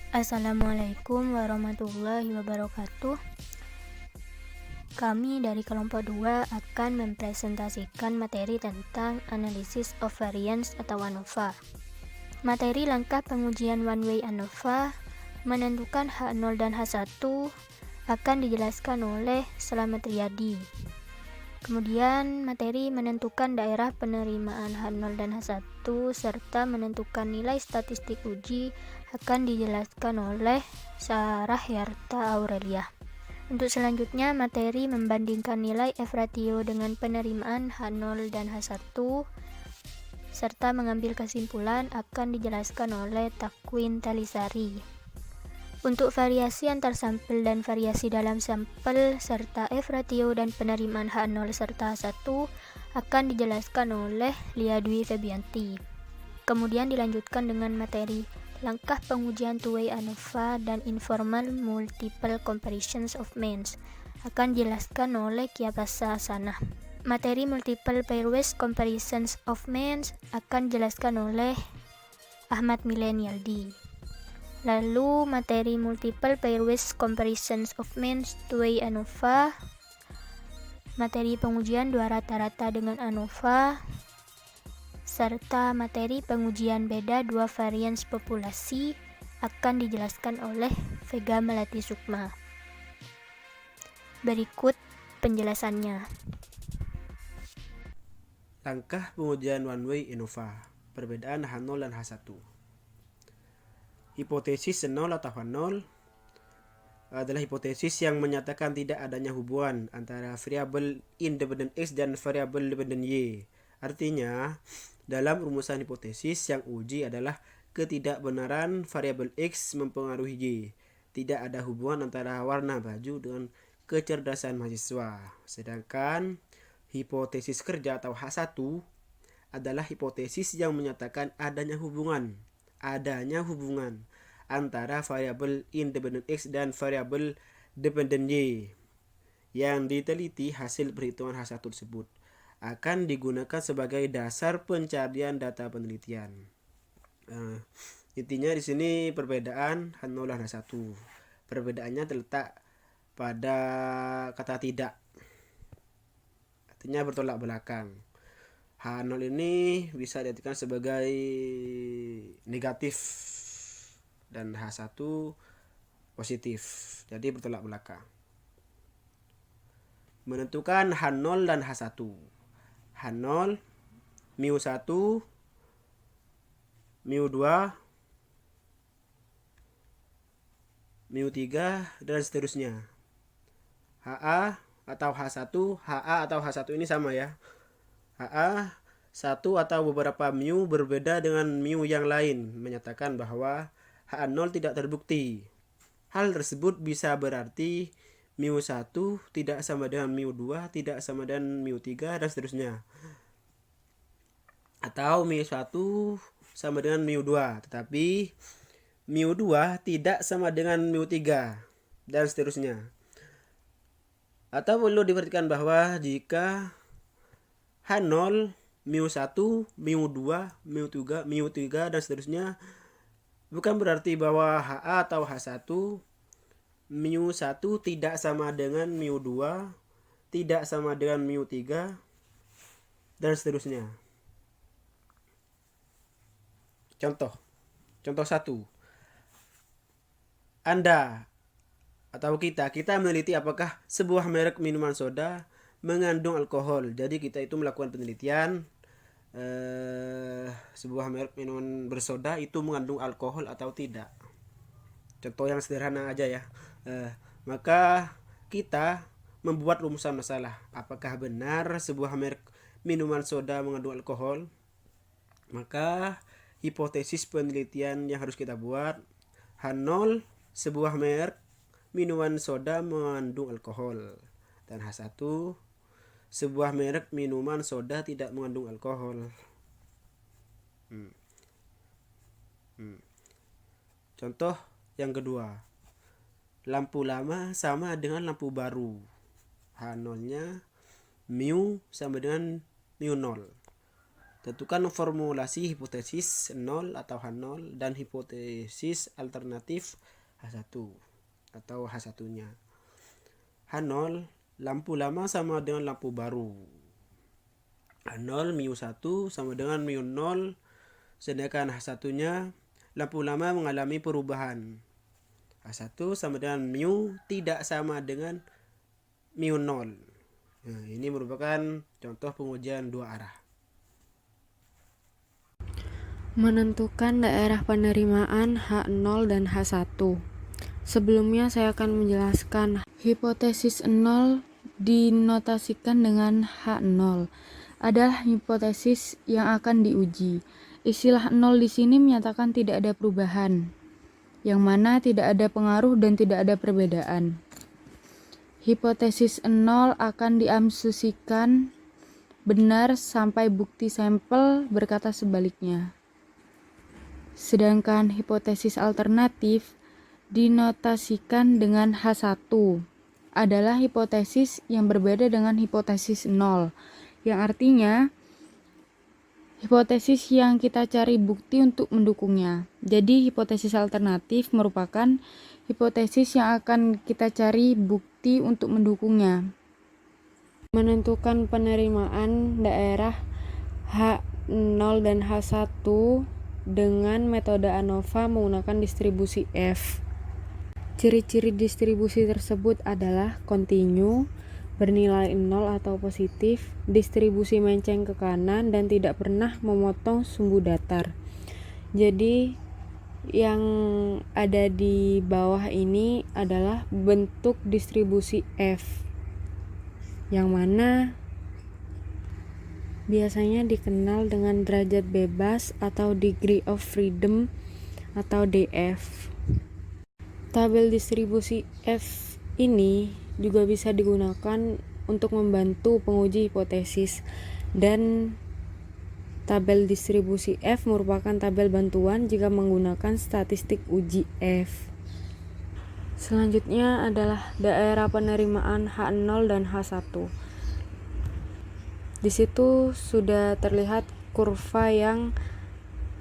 Assalamualaikum warahmatullahi wabarakatuh. Kami dari kelompok 2 akan mempresentasikan materi tentang Analysis of Variance atau ANOVA. Materi langkah pengujian one way ANOVA menentukan H0 dan H1 akan dijelaskan oleh Slamet Riyadi. Kemudian materi menentukan daerah penerimaan H0 dan H1 serta menentukan nilai statistik uji akan dijelaskan oleh Sarah Yarta Aurelia. Untuk selanjutnya, materi membandingkan nilai F ratio dengan penerimaan H0 dan H1 serta mengambil kesimpulan akan dijelaskan oleh Takwin Talisari. Untuk variasi antar sampel dan variasi dalam sampel serta F ratio dan penerimaan H0 serta H1 akan dijelaskan oleh Lia Dwi Febianti. Kemudian dilanjutkan dengan materi langkah pengujian two-way ANOVA dan informal multiple comparisons of means akan dijelaskan oleh Kyabasa Sana. Materi multiple pairwise comparisons of means akan dijelaskan oleh Ahmad Millennial D. Lalu materi multiple pairwise comparisons of means two-way ANOVA, materi pengujian dua rata-rata dengan ANOVA, serta materi pengujian beda dua varians populasi akan dijelaskan oleh Vega Melati Sukma. Berikut penjelasannya. Langkah pengujian one way ANOVA, perbedaan H0 dan H1. Hipotesis 0 atau H0 adalah hipotesis yang menyatakan tidak adanya hubungan antara variabel independen X dan variabel dependen Y. Artinya, dalam rumusan hipotesis yang uji adalah ketidakbenaran variabel X mempengaruhi Y. Tidak ada hubungan antara warna baju dengan kecerdasan mahasiswa. Sedangkan hipotesis kerja atau H1 adalah hipotesis yang menyatakan adanya hubungan antara variabel independen X dan variabel dependen Y. Yang diteliti hasil perhitungan H1 tersebut akan digunakan sebagai dasar pencarian data penelitian. Intinya di sini perbedaan H0 dan H1. Perbedaannya terletak pada kata tidak. Artinya bertolak belakang. H0 ini bisa diartikan sebagai negatif dan H1 positif. Jadi bertolak belakang. Menentukan H0 dan H1. H0 mu1 mu2 mu3 dan seterusnya. HA atau H1 ini sama ya. HA 1 atau beberapa mu berbeda dengan mu yang lain, menyatakan bahwa H0 tidak terbukti. Hal tersebut bisa berarti mu1 tidak sama dengan mu2, tidak sama dengan mu3 dan seterusnya. Atau mu1 sama dengan mu2, tetapi mu2 tidak sama dengan mu3 dan seterusnya. Atau perlu diperhatikan bahwa jika H0, mu1, mu2, mu3 dan seterusnya bukan berarti bahwa HA atau H1 mu1 tidak sama dengan mu2, tidak sama dengan mu3 dan seterusnya. Contoh 1. Anda atau kita meneliti apakah sebuah merek minuman soda mengandung alkohol. Jadi kita itu melakukan penelitian sebuah merek minuman bersoda itu mengandung alkohol atau tidak. Contoh yang sederhana aja ya. Maka kita membuat rumusan masalah. Apakah benar sebuah merek minuman soda mengandung alkohol? Maka hipotesis penelitian yang harus kita buat, H0 sebuah merek minuman soda mengandung alkohol, dan H1 sebuah merek minuman soda tidak mengandung alkohol. Contoh yang kedua, lampu lama sama dengan lampu baru. H0 nya mu sama dengan mu 0. Tentukan formulasi hipotesis 0 atau H0 dan hipotesis alternatif H1 atau H1-nya. H0, lampu lama sama dengan lampu baru. H0 μ1 sama dengan μ0, sedangkan H1-nya lampu lama mengalami perubahan. H1 sama dengan μ tidak sama dengan μ0. Nah, ini merupakan contoh pengujian dua arah. Menentukan daerah penerimaan H0 dan H1. Sebelumnya saya akan menjelaskan hipotesis 0 dinotasikan dengan H0 adalah hipotesis yang akan diuji. Istilah 0 di sini menyatakan tidak ada perubahan, yang mana tidak ada pengaruh dan tidak ada perbedaan. Hipotesis 0 akan diasumsikan benar sampai bukti sampel berkata sebaliknya. Sedangkan hipotesis alternatif dinotasikan dengan H1 adalah hipotesis yang berbeda dengan hipotesis 0, yang artinya hipotesis yang kita cari bukti untuk mendukungnya. Jadi hipotesis alternatif merupakan hipotesis yang akan kita cari bukti untuk mendukungnya. Menentukan penerimaan daerah H0 dan H1 dengan metode ANOVA menggunakan distribusi F. Ciri-ciri distribusi tersebut adalah kontinu, bernilai 0 atau positif, distribusi menceng ke kanan, dan tidak pernah memotong sumbu datar. Jadi yang ada di bawah ini adalah bentuk distribusi F, yang mana biasanya dikenal dengan derajat bebas atau degree of freedom atau DF. Tabel distribusi F ini juga bisa digunakan untuk membantu penguji hipotesis, dan tabel distribusi F merupakan tabel bantuan jika menggunakan statistik uji F. Selanjutnya adalah daerah penerimaan H0 dan H1. Di situ sudah terlihat kurva yang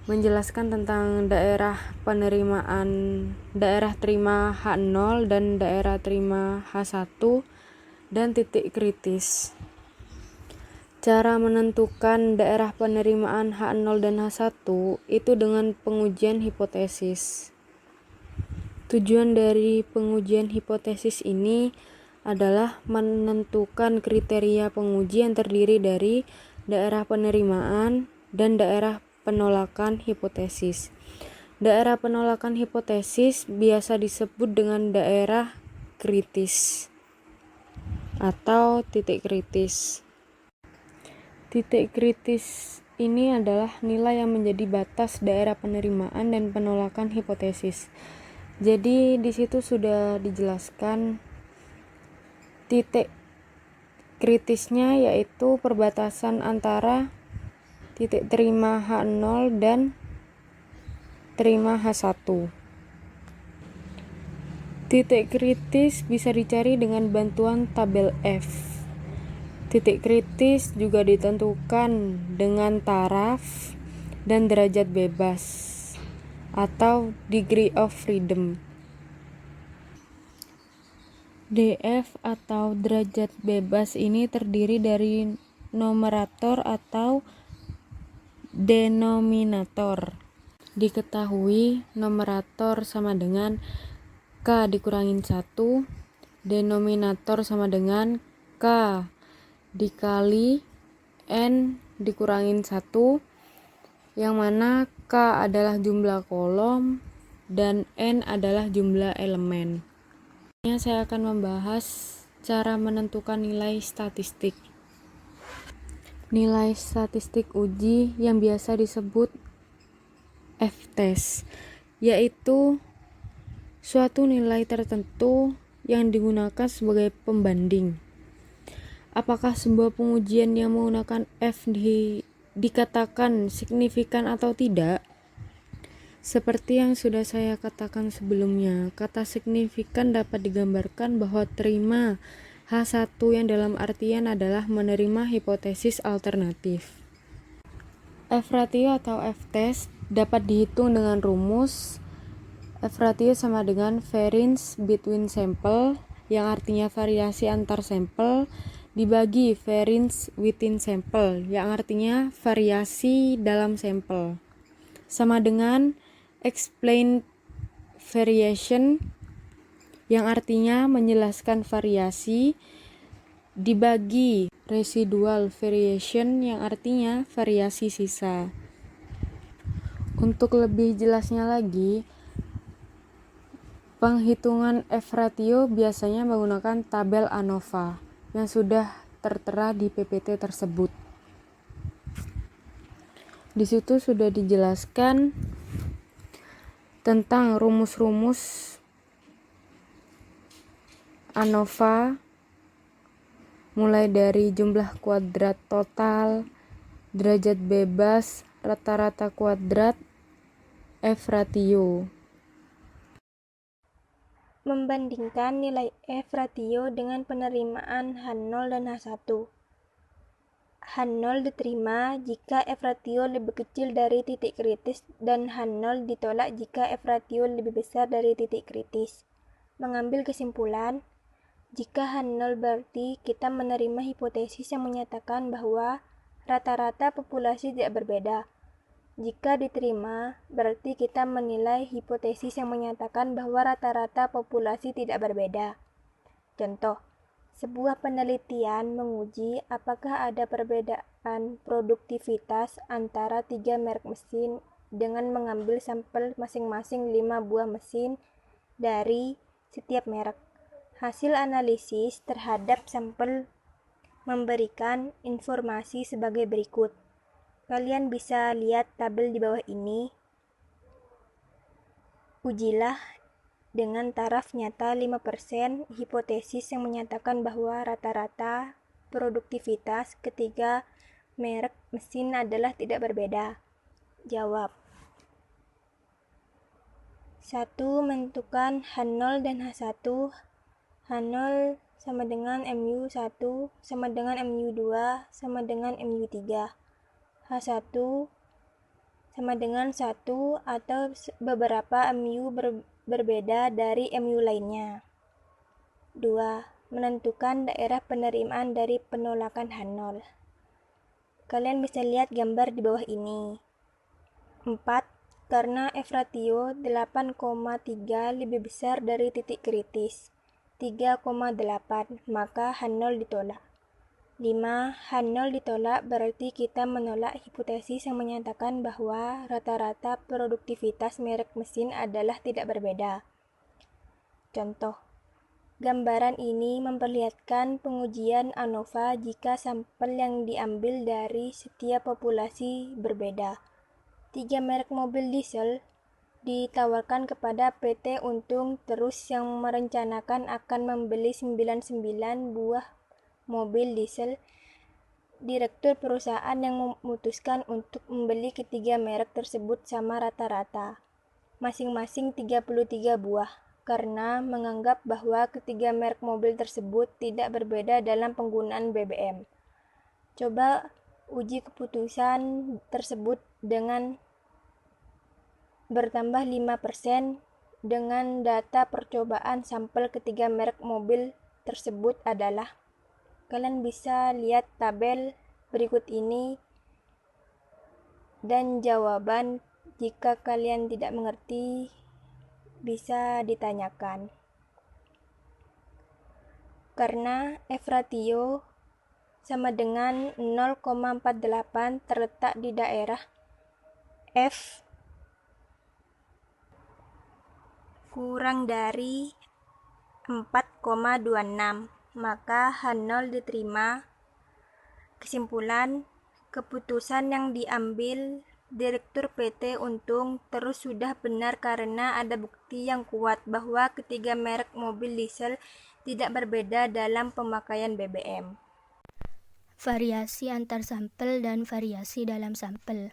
menjelaskan tentang daerah penerimaan, daerah terima H0 dan daerah terima H1 dan titik kritis. Cara menentukan daerah penerimaan H0 dan H1 itu dengan pengujian hipotesis. Tujuan dari pengujian hipotesis ini adalah menentukan kriteria penguji yang terdiri dari daerah penerimaan dan daerah penolakan hipotesis. Daerah penolakan hipotesis biasa disebut dengan daerah kritis atau titik kritis. Titik kritis ini adalah nilai yang menjadi batas daerah penerimaan dan penolakan hipotesis. Jadi di situ sudah dijelaskan titik kritisnya yaitu perbatasan antara titik terima H0 dan terima H1. Titik kritis bisa dicari dengan bantuan tabel F. Titik kritis juga ditentukan dengan taraf dan derajat bebas atau degree of freedom. DF atau derajat bebas ini terdiri dari numerator atau denominator. Diketahui numerator sama dengan K dikurangin 1, denominator sama dengan K dikali N dikurangin 1, yang mana K adalah jumlah kolom dan N adalah jumlah elemen. Saya akan membahas cara menentukan nilai statistik. Nilai statistik uji yang biasa disebut F-test, yaitu suatu nilai tertentu yang digunakan sebagai pembanding. Apakah sebuah pengujian yang menggunakan F dikatakan signifikan atau tidak? Seperti yang sudah saya katakan sebelumnya, kata signifikan dapat digambarkan bahwa terima H1 yang dalam artian adalah menerima hipotesis alternatif. F-ratio atau F-test dapat dihitung dengan rumus F-ratio sama dengan variance between sample, yang artinya variasi antar sampel, dibagi variance within sample, yang artinya variasi dalam sampel, sama dengan explained variation, yang artinya menjelaskan variasi, dibagi residual variation, yang artinya variasi sisa. Untuk lebih jelasnya lagi, penghitungan F-ratio biasanya menggunakan tabel ANOVA yang sudah tertera di PPT tersebut. Di situ sudah dijelaskan tentang rumus-rumus ANOVA, mulai dari jumlah kuadrat total, derajat bebas, rata-rata kuadrat, F-ratio. Membandingkan nilai F-ratio dengan penerimaan H0 dan H1. H0 diterima jika F-ratio lebih kecil dari titik kritis dan H0 ditolak jika F-ratio lebih besar dari titik kritis. Mengambil kesimpulan, jika H0 berarti kita menerima hipotesis yang menyatakan bahwa rata-rata populasi tidak berbeda. Jika diterima, berarti kita menilai hipotesis yang menyatakan bahwa rata-rata populasi tidak berbeda. Contoh, sebuah penelitian menguji apakah ada perbedaan produktivitas antara 3 merek mesin dengan mengambil sampel masing-masing 5 buah mesin dari setiap merek. Hasil analisis terhadap sampel memberikan informasi sebagai berikut. Kalian bisa lihat tabel di bawah ini. Ujilah dengan taraf nyata 5% hipotesis yang menyatakan bahwa rata-rata produktivitas ketiga merek mesin adalah tidak berbeda. Jawab. 1. Menentukan H0 dan H1. H0 sama dengan MU1 sama dengan MU2 sama dengan MU3. H1 sama dengan 1 atau beberapa MU berbeda dari MU lainnya. 2. Menentukan daerah penerimaan dari penolakan H0. Kalian bisa lihat gambar di bawah ini. 4. Karena F-ratio 8,3 lebih besar dari titik kritis 3,8, maka H0 ditolak. 5. H0 ditolak berarti kita menolak hipotesis yang menyatakan bahwa rata-rata produktivitas merek mesin adalah tidak berbeda. Contoh, gambaran ini memperlihatkan pengujian ANOVA jika sampel yang diambil dari setiap populasi berbeda. 3 merek mobil diesel ditawarkan kepada PT Untung Terus yang merencanakan akan membeli 99 buah mobil diesel. Direktur perusahaan yang memutuskan untuk membeli ketiga merek tersebut sama rata-rata, masing-masing 33 buah, karena menganggap bahwa ketiga merek mobil tersebut tidak berbeda dalam penggunaan BBM. Coba uji keputusan tersebut dengan bertambah 5% dengan data percobaan sampel ketiga merek mobil tersebut adalah. Kalian bisa lihat tabel berikut ini dan jawaban jika kalian tidak mengerti bisa ditanyakan. Karena F-ratio sama dengan 0,48 terletak di daerah F kurang dari 4,26. Maka H0 diterima. Kesimpulan, keputusan yang diambil Direktur PT Untung Terus sudah benar karena ada bukti yang kuat bahwa ketiga merek mobil diesel tidak berbeda dalam pemakaian BBM. Variasi antar sampel dan variasi dalam sampel.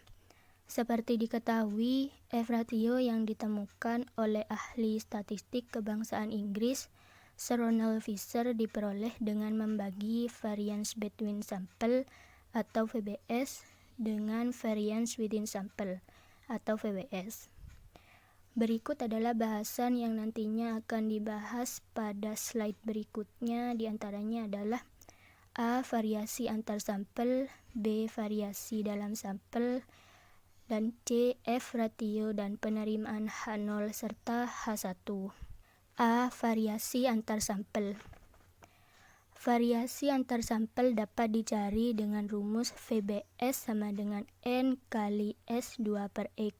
Seperti diketahui, F-ratio yang ditemukan oleh ahli statistik kebangsaan Inggris Sir Ronald Fisher diperoleh dengan membagi variance between sample atau VBS dengan variance within sample atau VWS. Berikut adalah bahasan yang nantinya akan dibahas pada slide berikutnya, diantaranya adalah A. Variasi antar sampel, B. Variasi dalam sampel, dan C. F. Ratio dan penerimaan H0 serta H1. A. Variasi antar sampel. Variasi antar sampel dapat dicari dengan rumus VBS sama dengan N kali S2 per X.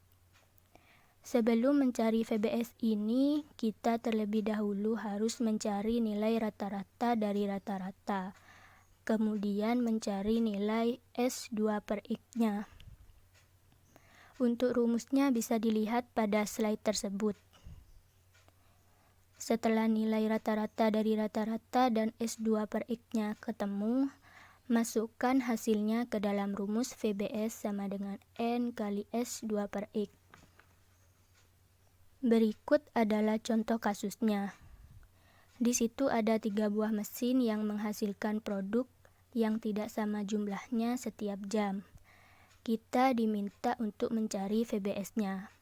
Sebelum mencari VBS ini, kita terlebih dahulu harus mencari nilai rata-rata dari rata-rata, kemudian mencari nilai S2 per X-nya. Untuk rumusnya bisa dilihat pada slide tersebut. Setelah nilai rata-rata dari rata-rata dan S2 per X-nya ketemu, masukkan hasilnya ke dalam rumus VBS sama dengan N kali S2 per X. Berikut adalah contoh kasusnya. Di situ ada 3 buah mesin yang menghasilkan produk yang tidak sama jumlahnya setiap jam. Kita diminta untuk mencari VBS-nya.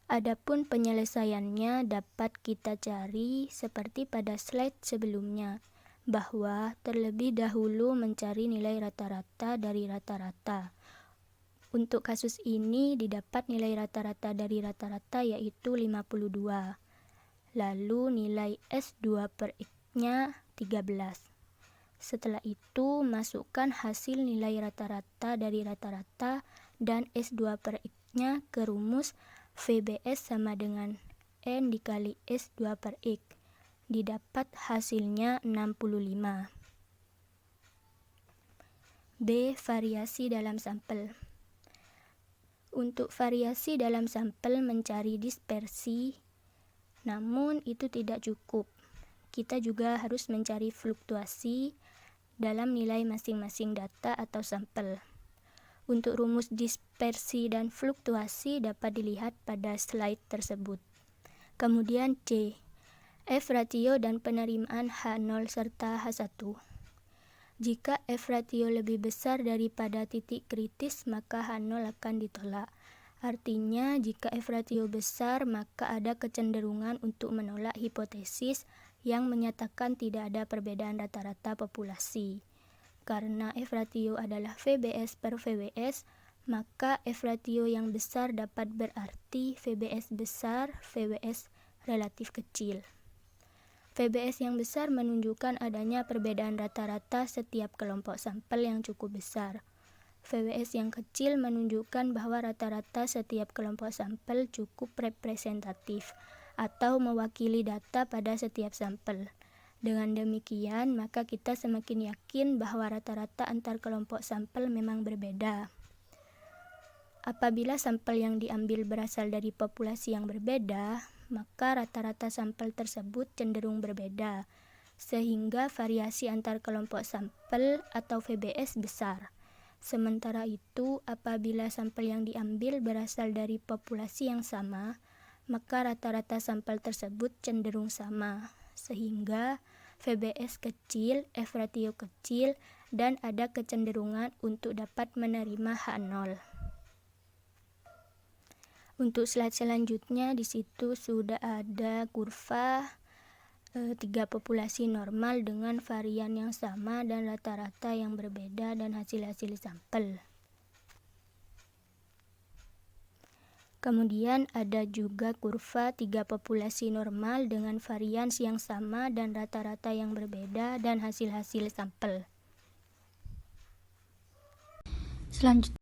Adapun penyelesaiannya dapat kita cari seperti pada slide sebelumnya, bahwa terlebih dahulu mencari nilai rata-rata dari rata-rata. Untuk kasus ini didapat nilai rata-rata dari rata-rata yaitu 52. Lalu nilai S2 per X-nya 13. Setelah itu masukkan hasil nilai rata-rata dari rata-rata dan S2 per X-nya ke rumus VBS sama dengan N dikali S2 per X. Didapat hasilnya 65. B. Variasi dalam sampel. Untuk variasi dalam sampel mencari dispersi, namun itu tidak cukup. Kita juga harus mencari fluktuasi dalam nilai masing-masing data atau sampel. Untuk rumus dispersi dan fluktuasi dapat dilihat pada slide tersebut. Kemudian C. F ratio dan penerimaan H0 serta H1. Jika F ratio lebih besar daripada titik kritis, maka H0 akan ditolak. Artinya, jika F ratio besar, maka ada kecenderungan untuk menolak hipotesis yang menyatakan tidak ada perbedaan rata-rata populasi. Karena F ratio adalah VBS per VWS, maka F ratio yang besar dapat berarti VBS besar, VWS relatif kecil. VBS yang besar menunjukkan adanya perbedaan rata-rata setiap kelompok sampel yang cukup besar. VWS yang kecil menunjukkan bahwa rata-rata setiap kelompok sampel cukup representatif atau mewakili data pada setiap sampel. Dengan demikian, maka kita semakin yakin bahwa rata-rata antar kelompok sampel memang berbeda. Apabila sampel yang diambil berasal dari populasi yang berbeda, maka rata-rata sampel tersebut cenderung berbeda, sehingga variasi antar kelompok sampel atau VBS besar. Sementara itu, apabila sampel yang diambil berasal dari populasi yang sama, maka rata-rata sampel tersebut cenderung sama, sehingga VBS kecil, F ratio kecil, dan ada kecenderungan untuk dapat menerima H0. Untuk slide selanjutnya, di situ sudah ada kurva 3 populasi normal dengan varian yang sama dan rata-rata yang berbeda dan hasil-hasil sampel. Kemudian ada juga kurva 3 populasi normal dengan varian yang sama dan rata-rata yang berbeda dan hasil-hasil sampel. Selanjutnya